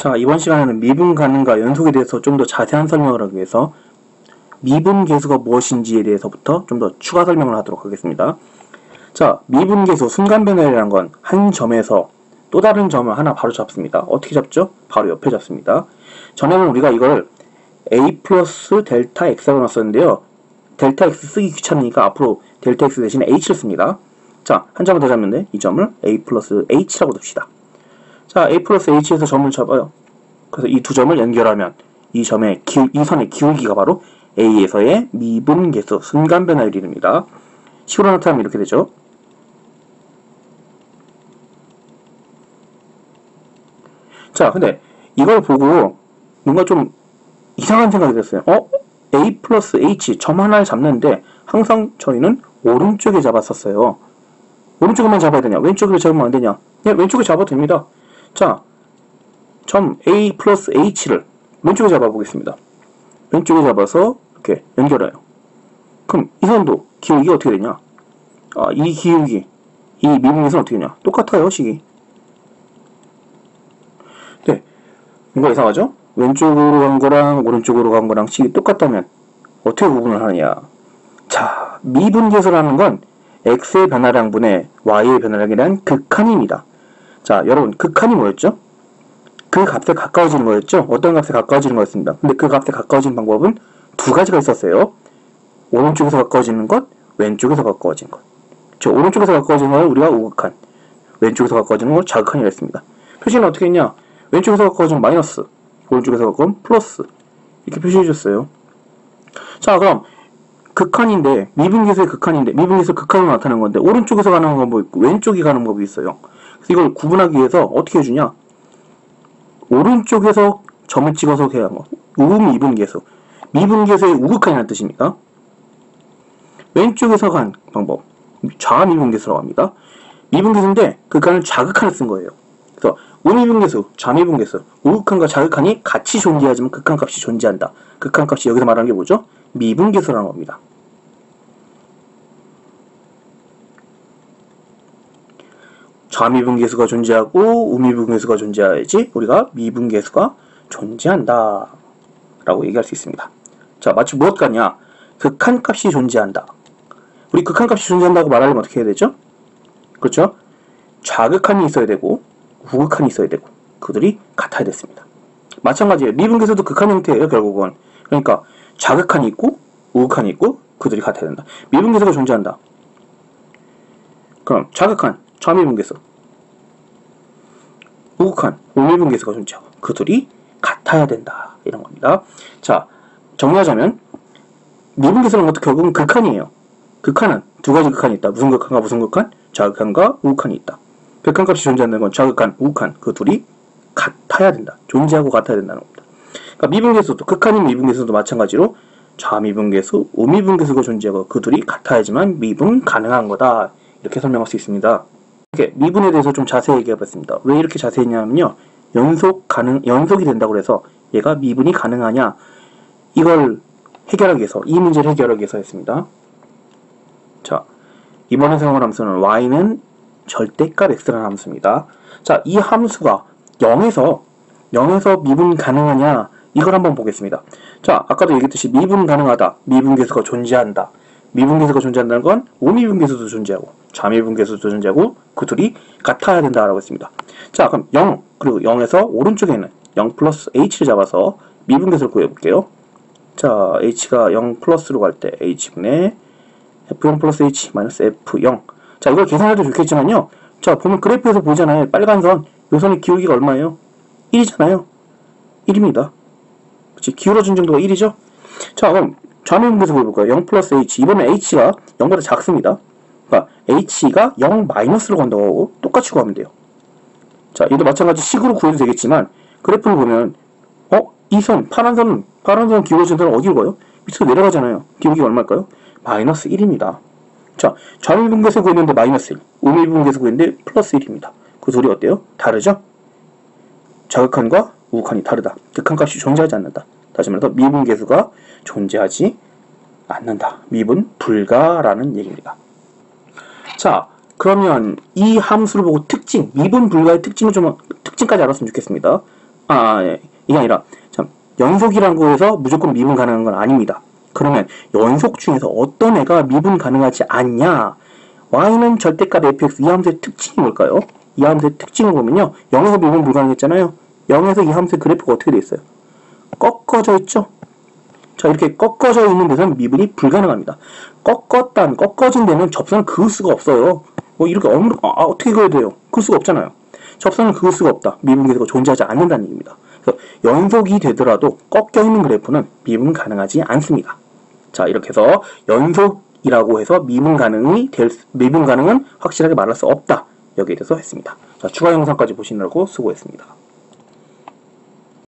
자, 이번 시간에는 미분 가능과 연속에 대해서 좀 더 자세한 설명을 하기 위해서 미분 계수가 무엇인지에 대해서부터 좀 더 추가 설명을 하도록 하겠습니다. 자, 미분 계수 순간 변화율이라는 건 한 점에서 또 다른 점을 하나 바로 잡습니다. 어떻게 잡죠? 바로 옆에 잡습니다. 전에는 우리가 이걸 a 플러스 델타 x라고 놨었는데요. 델타 x 쓰기 귀찮으니까 앞으로 델타 x 대신 h를 씁니다. 자, 한 점을 더 잡면 돼. 이 점을 a 플러스 h라고 둡시다. 자, a 플러스 h에서 점을 잡아요. 그래서 이 두 점을 연결하면 이 선의 기울기가 바로 a에서의 미분 계수 순간 변화율이 됩니다. 식으로 나타나면 이렇게 되죠. 자, 근데 이걸 보고 뭔가 좀 이상한 생각이 들었어요. a 플러스 h 점 하나를 잡는데 항상 저희는 오른쪽에 잡았었어요. 오른쪽에만 잡아야 되냐? 왼쪽에 잡으면 안 되냐? 네, 왼쪽에 잡아도 됩니다. 자, 점 a 플러스 h를 왼쪽에 잡아보겠습니다. 왼쪽에 잡아서 이렇게 연결해요. 그럼 이 선도 기울기가 어떻게 되냐? 이 기울기, 이 미분계수는 어떻게 되냐? 똑같아요, 식이. 네, 뭔가 이상하죠? 왼쪽으로 간 거랑 오른쪽으로 간 거랑 식이 똑같다면 어떻게 구분을 하느냐? 자, 미분계수라는 건 x의 변화량분의 y의 변화량에 대한 극한입니다. 자, 여러분, 극한이 뭐였죠? 그 값에 가까워지는 거였죠? 어떤 값에 가까워지는 거였습니다. 근데 그 값에 가까워지는 방법은 두 가지가 있었어요. 오른쪽에서 가까워지는 것, 왼쪽에서 가까워지는 것. 저 오른쪽에서 가까워지는 걸 우리가 우극한, 왼쪽에서 가까워지는 걸 자극한이라 했습니다. 표시는 어떻게 했냐? 왼쪽에서 가까워지면 마이너스, 오른쪽에서 가까우면 플러스. 이렇게 표시해 줬어요. 자, 그럼 극한인데, 미분계수의 극한인데, 미분계수 극한으로 나타나는 건데, 오른쪽에서 가는 방법이 있고, 왼쪽이 가는 방법이 있어요. 그래서 이걸 구분하기 위해서 어떻게 해주냐? 오른쪽에서 점을 찍어서 해야 하는 거. 우미분계수. 미분계수의 우극한이라는 뜻입니다. 왼쪽에서 간 방법. 좌미분계수라고 합니다. 미분계수인데 극한을 자극한을 쓴 거예요. 그래서 우미분계수, 좌미분계수, 우극한과 자극한이 같이 존재하지만 극한값이 존재한다. 극한값이 여기서 말하는 게 뭐죠? 미분계수라는 겁니다. 좌미분계수가 존재하고 우미분계수가 존재해야지 우리가 미분계수가 존재한다 라고 얘기할 수 있습니다. 자, 마치 무엇 같냐? 극한값이 존재한다. 우리 극한값이 존재한다고 말하려면 어떻게 해야 되죠? 그렇죠? 좌극한이 있어야 되고 우극한이 있어야 되고 그들이 같아야 됐습니다. 마찬가지예요. 미분계수도 극한 형태예요. 결국은. 그러니까 좌극한이 있고 우극한이 있고 그들이 같아야 된다. 미분계수가 존재한다. 그럼 좌극한, 좌미분계수, 우극한, 우미분계수가 존재하고 그들이 같아야 된다. 이런 겁니다. 자, 정리하자면 미분계수라는 것도 결국은 극한이에요. 극한은 두 가지 극한이 있다. 무슨 극한과 무슨 극한? 좌극한과 우극한이 있다. 극한값이 존재한다는 건 좌극한, 우극한 그 둘이 같아야 된다. 존재하고 같아야 된다는 겁니다. 그러니까 미분계수도 극한인 미분계수도 마찬가지로 좌미분계수, 우미분계수가 존재하고 그 둘이 같아야지만 미분 가능한 거다. 이렇게 설명할 수 있습니다. 이렇게 미분에 대해서 좀 자세히 얘기해봤습니다. 왜 이렇게 자세히 했냐면요. 연속이 된다고 해서 얘가 미분이 가능하냐 이걸 해결하기 위해서 이 문제를 해결하기 위해서 했습니다. 자, 이번에 사용할 함수는 y는 절대값 x라는 함수입니다. 자, 이 함수가 0에서 미분 가능하냐 이걸 한번 보겠습니다. 자, 아까도 얘기했듯이 미분 가능하다, 미분계수가 존재한다. 미분계수가 존재한다는 건 우미분계수도 존재하고 좌미분계수도 존재하고 그 둘이 같아야 된다라고 했습니다. 자, 그럼 0 그리고 0에서 오른쪽에 있는 0 플러스 h를 잡아서 미분계수를 구해볼게요. 자, h가 0 플러스로 갈 때 h분의 f0 플러스 h 마이너스 f0. 자, 이걸 계산해도 좋겠지만요. 자, 보면 그래프에서 보잖아요. 빨간 선, 요 선의 기울기가 얼마예요? 1이잖아요. 1입니다. 그치? 기울어진 정도가 1이죠? 자, 그럼 좌미분계수 보여볼까요? 0 플러스 h. 이번엔 h가 0보다 작습니다. 그러니까 h가 0 마이너스로 간다고 하고 똑같이 구하면 돼요. 자, 얘도 마찬가지 식으로 구해도 되겠지만 그래프를 보면 이 선, 파란 선 기울어진 선은 어디로 가요? 밑으로 내려가잖아요. 기울기가 얼마일까요? 마이너스 1입니다. 자, 좌미분계수 구했는데 마이너스 1, 우미분계수 구했는데 플러스 1입니다. 그 둘이 어때요? 다르죠? 자극한과 우극한이 다르다. 극한값이 존재하지 않는다. 다시 말해서 미분계수가 존재하지 않는다. 미분 불가라는 얘기입니다. 자, 그러면 이 함수를 보고 미분 불가의 특징까지 알았으면 좋겠습니다. 이게 아니라 참 연속이라고 해서 무조건 미분 가능한 건 아닙니다. 그러면 연속 중에서 어떤 애가 미분 가능하지 않냐? y는 절대값 fx 이 함수의 특징이 뭘까요? 이 함수의 특징을 보면요, 0에서 미분 불가능했잖아요. 0에서 이 함수의 그래프가 어떻게 돼 있어요? 꺾어져 있죠? 자, 이렇게 꺾어져 있는 데서는 미분이 불가능합니다. 꺾어진 데는 접선을 그을 수가 없어요. 뭐 이렇게 어떻게 그어야 돼요? 그을 수가 없잖아요. 접선을 그을 수가 없다. 미분 계수가 존재하지 않는다는 얘기입니다. 그래서 연속이 되더라도 꺾여 있는 그래프는 미분 가능하지 않습니다. 자, 이렇게 해서 연속이라고 해서 미분 가능은 확실하게 말할 수 없다. 여기에 대해서 했습니다. 자, 추가 영상까지 보시느라고 수고했습니다.